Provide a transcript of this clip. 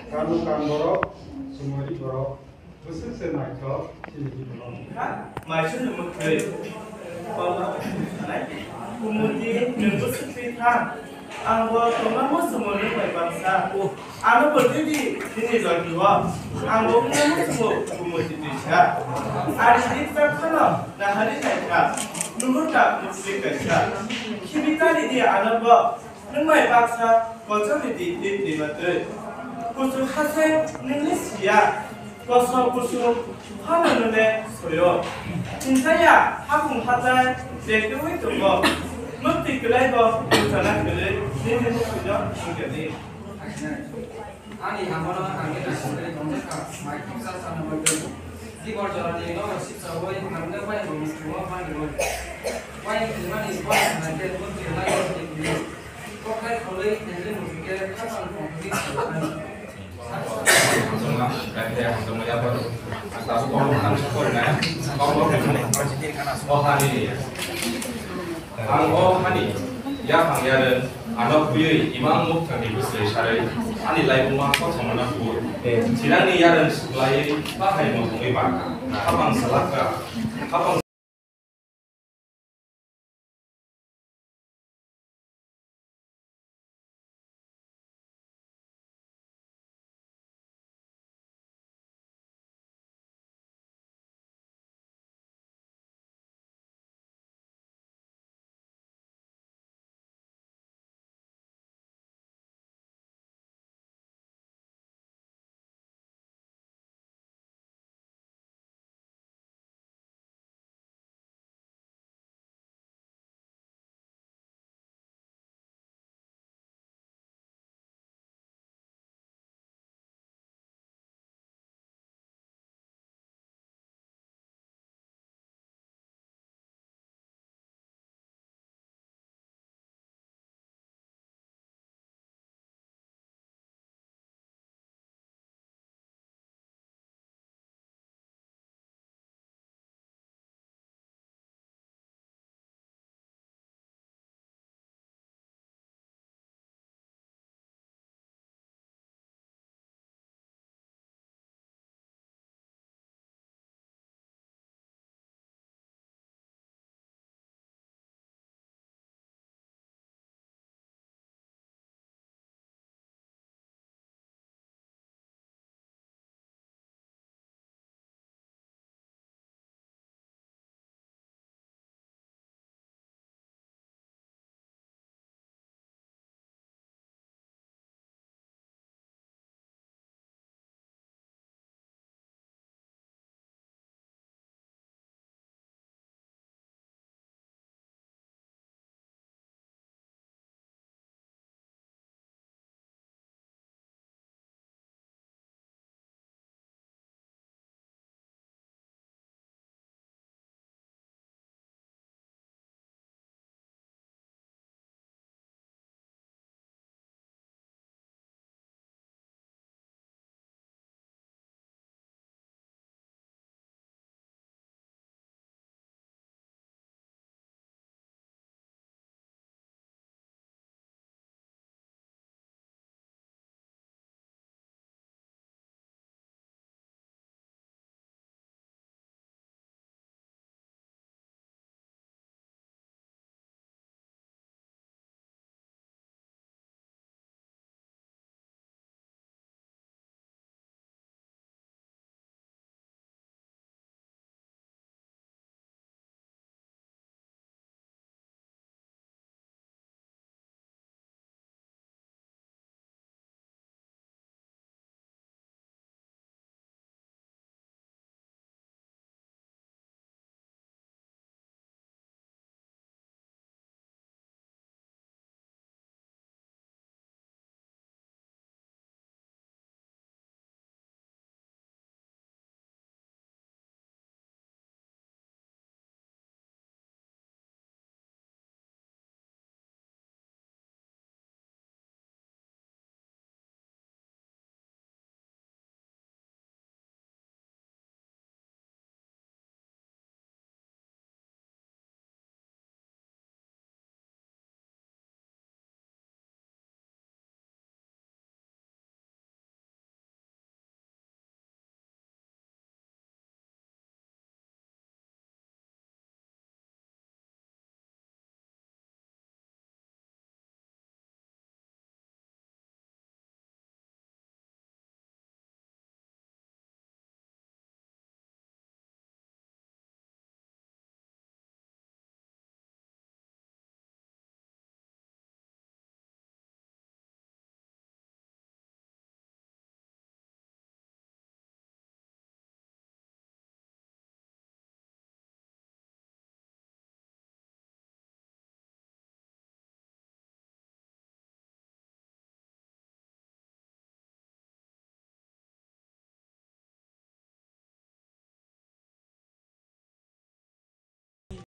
Kokborok Sushmitatiprasa Sushmitata 말씀을 못해. Kemudian nunggu Sushmita, anggo kamu semua nunggu bangsa. Anggo berdiri ini lagi wah. Anggo kamu semua Sushmitatiprasa. Hari ini terkenal, nah hari ini nunggu tak musik kerja. Kita ini anggo nunggu bangsa, bocor di mata. Khusus hasil nunggu siap. 버서 부수 하는 눈에 소요. 진짜야 학군 하단 내 교회 동거 못들 그래도 괜찮아 그래 내는 그죠 신경이. 아니 한번은 한개 나시들이 동작가 마이크 사사는 걸들 이걸 저런데 너 14호에 남는 바에 너무 좋아 하는 걸 와인 그만 이거 하는데 뭔지 나이 꼭할 걸레 내는 모습에 항상 공부이 Langsung kayak langsung apa tuh? Langsung kan syukur kan? Oh hani, oh hani, ya panggilnya anak buaya imam muk yang dibesar cari, hani lain rumah kau sama anak buaya. Sidang ni ya dan lain bahaya mau mengibar, kapan salah kah? Kapan